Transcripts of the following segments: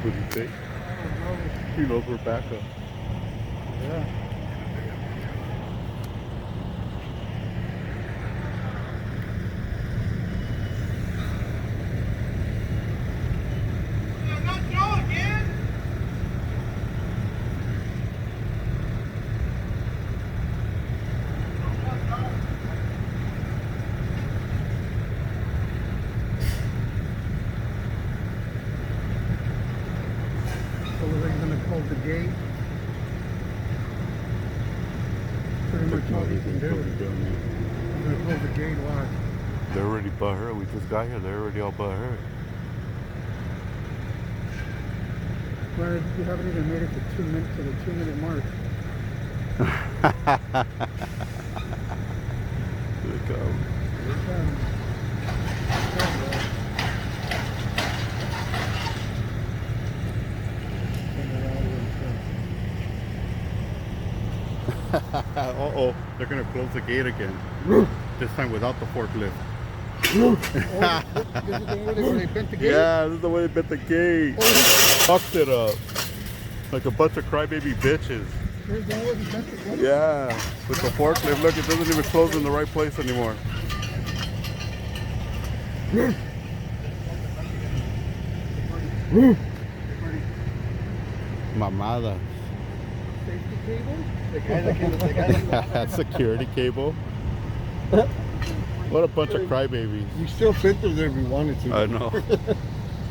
What do you think? I don't know. He knows we're back up. Yeah. So we're going to close the gate. Pretty much all we can do. We're going to close the gate. Why? They're already butthurt. We just got here. They're already all butthurt. Well, you haven't even made it to 2 minutes to the 2-minute mark. Here it comes. Here it comes. Uh-oh. They're going to close the gate again. This time without the forklift. Oh, this is the way they bent the gate? Yeah, this is the way they bent the gate. Fucked it up. Like a bunch of crybaby bitches. Here's the way they bent the gate? Yeah. With the forklift. Look, it doesn't even close in the right place anymore. Mamada. Safety cable? Security cable. What a bunch of crybabies. You still fit through there if you wanted to. I know.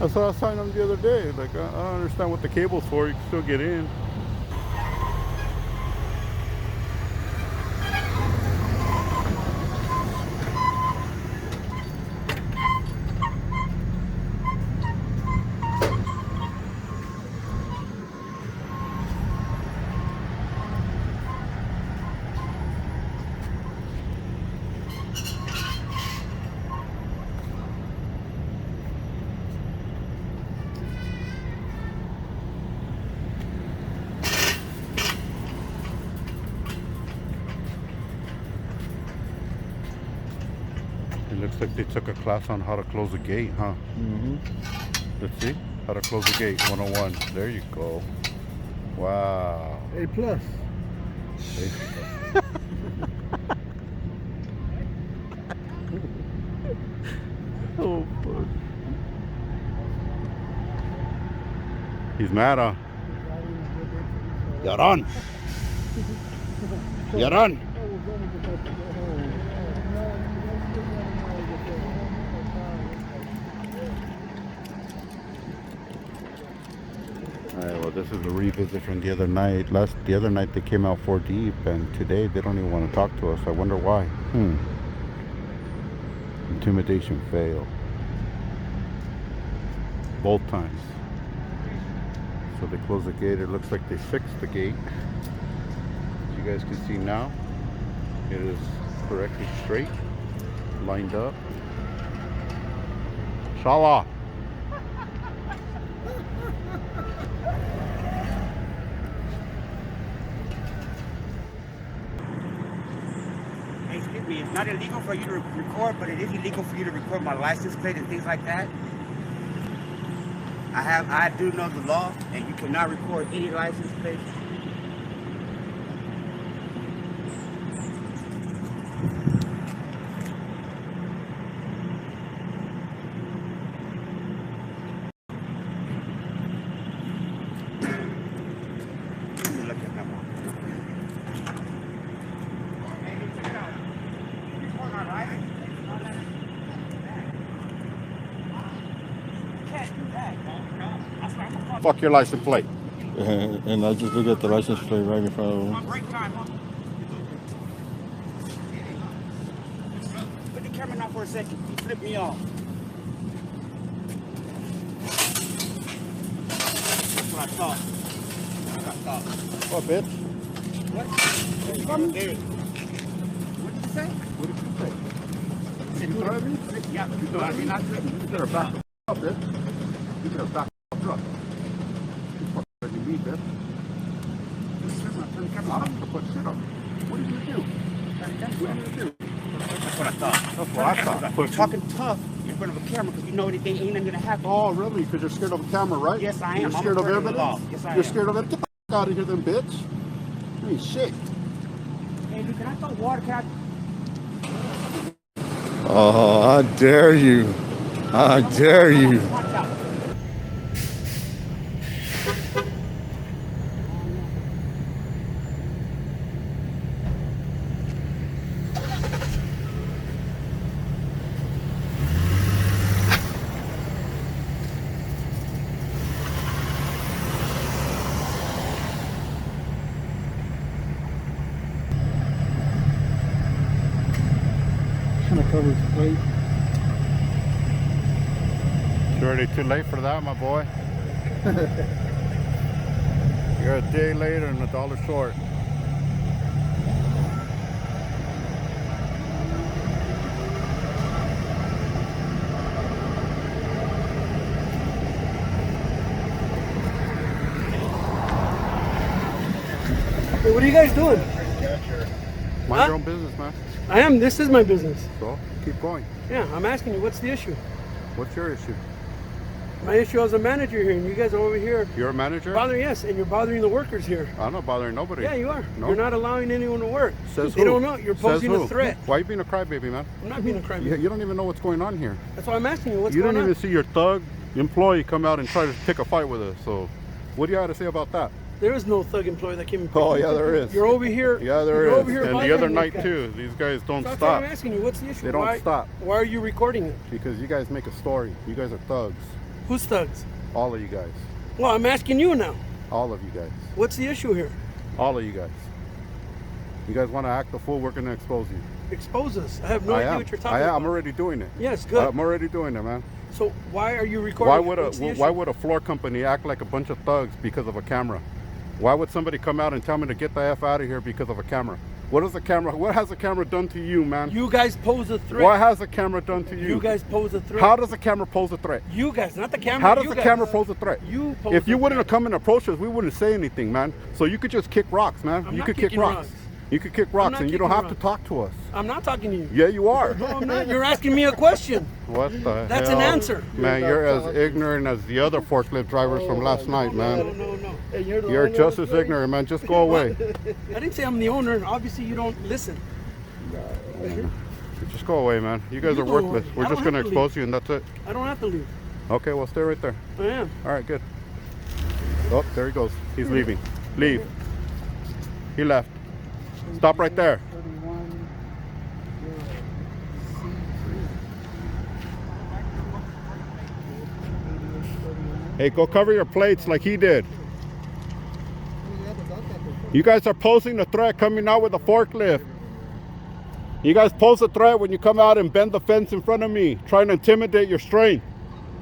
That's what I was telling them the other day. Like, I don't understand what the cable's for. You can still get in. It looks like they took a class on how to close a gate, huh? Mm-hmm. Let's see. How to close a gate 101. There you go. Wow. A plus. Oh, fuck. He's mad, huh? Yaran! Yaran! Alright, well, this is a revisit from the other night. The other night they came out 4 deep, and today they don't even want to talk to us. I wonder why. Intimidation failed. Both times. So they closed the gate. It looks like they fixed the gate. As you guys can see now, it is correctly straight, lined up. Shala! Excuse me, it's not illegal for you to record, but it is illegal for you to record my license plate and things like that. I do know the law, and you cannot record any license plate. Let me look at that one. Hey, check it out. You record my license? Fuck your license plate. And I just look at the license plate right in front of them. On break time, huh? Put the camera down for a second. You flipped me off. That's what I thought. That's what I thought. What, bitch? What? What you coming? There. What did you say? What did you say? Said You thought of me? Yeah, you thought of me not flipping. You better back up, bitch. You better back up. You fucking me, bitch. I'm gonna put shit on you. What are you gonna do? What are you gonna do? That's what I thought. That's what I thought. You're talking tough in front of a camera because you know anything ain't nothing gonna happen. Oh, really? Because you're scared of a camera, right? Yes, I am. You're I'm scared of afraid of the law. evidence? Yes, I You're am. scared of it? Get the f out of here, then, bitch. Hey, shit. Hey, dude, can I throw water? Can Oh, I dare you. I dare you. Watch out. Trying to cover his plate. It's already too late for that, my boy. You're a day later and $1 short. Hey, what are you guys doing? Mind your own business, man. I am. This is my business. So, keep going. Yeah, I'm asking you, what's the issue? What's your issue? My issue as a manager here, and you guys are over here You're a manager? bothering, yes, and you're bothering the workers here. I'm not bothering nobody. Yeah, you are. No. You're not allowing anyone to work. Says They who? don't know. You're Says posing who? a threat. Why are you being a crybaby, man? I'm not being a crime. You don't even know what's going on here. That's why I'm asking you, what's You going didn't on? even see your thug employee come out and try to pick a fight with us. So, what do you have to say about that? There is no thug employee that came and Oh, yeah, there is. You're over here. Yeah, there you're is. Over here And the bothering other these night guys. too. These guys don't So that's why I'm stop asking you, what's the issue? They don't stop. Why are you recording it? because you guys make a story. You guys are thugs. Who's thugs? All of you guys. Well, I'm asking you now. All of you guys. What's the issue here? All of you guys. You guys want to act the fool? We're gonna expose you. Expose us. I have no I idea am. what you're talking I am. about. I'm already doing it. Yes, good. I'm already doing it, man. So why are you recording? Why it? would What's the issue? why would a floor company act like a bunch of thugs because of a camera? Why would somebody come out and tell me to get the F out of here because of a camera? What has the camera done to you, man? You guys pose a threat. What has the camera done to you? You guys pose a threat. How does the camera pose a threat? You guys, not the camera. How does you the guys. camera pose a threat? You pose If you a wouldn't have threat. come and approached us, we wouldn't say anything, man. So you could just kick rocks, man. I'm You not could kick kicking rocks. rocks. You could kick rocks, not and you don't kicking have to rocks. talk to us. I'm not talking to you. Yeah, you are. No, I'm not. You're asking me a question. What the That's hell? an answer. Man, you're as ignorant as the other forklift drivers from last night, No, man. no. Hey, you're the You're owner just of as the place? ignorant, man. Just go away. I didn't say I'm the owner. Obviously, you don't listen. Just go away, man. You guys You are go worthless. away. We're I just don't gonna have to leave. expose you, and that's it. I don't have to leave. Okay, well, stay right there. I am. All right, good. Oh, there he goes. He's leaving. Leave. He left. Stop right there. 31, Hey, go cover your plates like he did. You guys are posing a threat coming out with a forklift. You guys pose a threat when you come out and bend the fence in front of me, trying to intimidate your strain.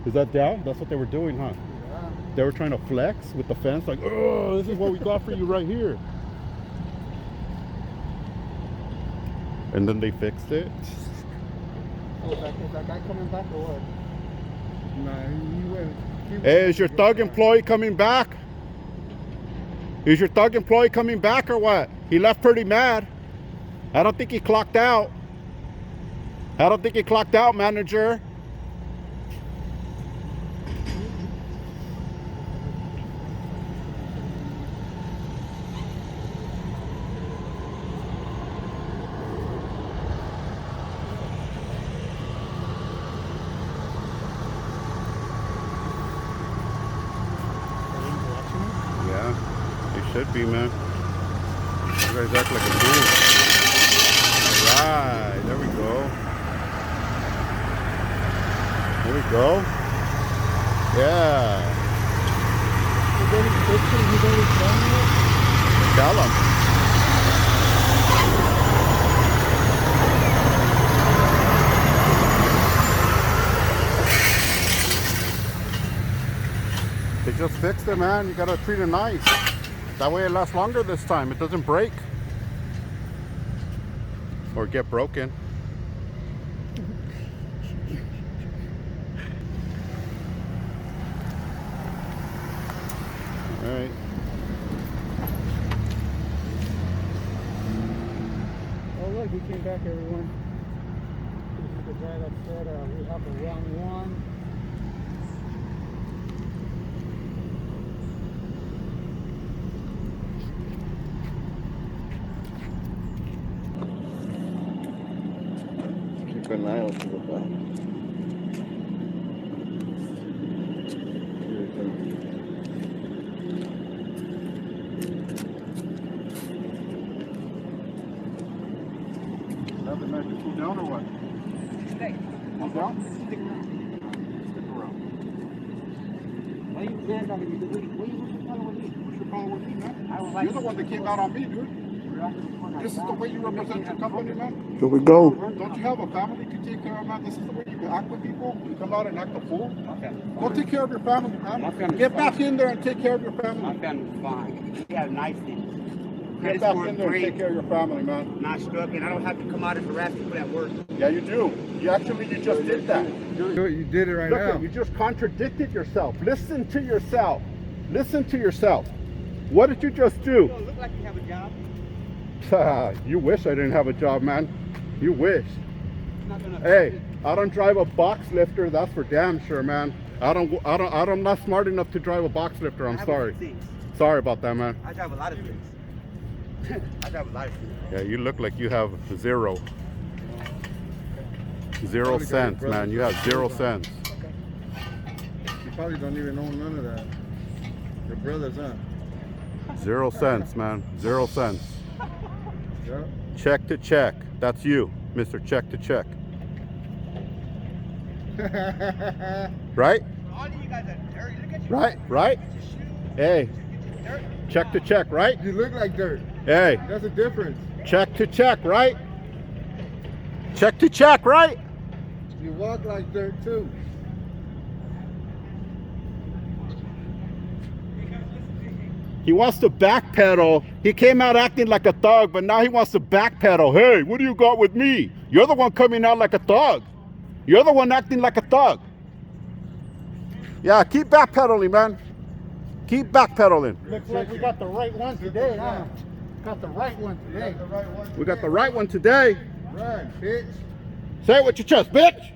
Is that down? That's what they were doing, huh? They were trying to flex with the fence, like, oh, this is what we got for you right here. And then they fixed it. Oh, is that guy coming back or what? Nah, he went. Hey, is your thug employee coming back? Is your thug employee coming back or what? He left pretty mad. I don't think he clocked out. I don't think he clocked out, manager. Yeah, you should be, man. You guys act like a fool. Alright, there we go. There we go. Yeah. Tell him. They just fixed it, man. You gotta treat it nice. That way it lasts longer this time. It doesn't break. Or get broken. Alright. Oh, look, he came back, everyone. right upset. We have the wrong one. Keep an eye out for the back. Here it comes. Nothing, man. You cool down or what? Stay. Cool down? Stick around. Stick around. Why you stand on me? What's your problem with me? What's your problem with me, man? I don't like You're the one that came out on me, dude. This is the way you represent your company, man. Here we go. Don't you have a family to take care of, man? This is the way you act with people. You come out and act a fool. Go take care of your family, man. My family's Get back fine. in there and take care of your My family. family's fine. We have nice things. Get back in there and take care of your family, man. Not struggling. I don't have to come out and harass people at work. Yeah, you do. You just did that. You did it right Look, you just contradicted yourself. Listen to yourself. Listen to yourself. What did you just do? You don't look like you have a job. You wish I didn't have a job, man. You wish. It's not gonna Hey, I don't drive a box lifter. That's for damn sure, man. I'm not smart enough to drive a box lifter. I'm I have sorry. a few things. Sorry about that, man. I drive a lot of things. I drive a lot of things. Yeah, you look like you have zero cents, man. You have 0 cents. You probably don't even own none of that. Your brothers, huh? 0 cents, man. 0 cents. Yeah. Check to check. That's you, Mr. Check to check. Right? All of you guys are dirty. Look at you. Right? Right? Get your shoes. Hey, Get your dirt. check to check, right? You look like dirt. Hey, That's the difference. check to check, right? Check to check, right? You walk like dirt too. He wants to backpedal. He came out acting like a thug, but now he wants to backpedal. Hey, what do you got with me? You're the one coming out like a thug. You're the one acting like a thug. Yeah, keep backpedaling, man. Keep backpedaling. Looks like we got the right one today, huh? Got the right one today. We got the right one today. Run, bitch. Say it with your chest, bitch.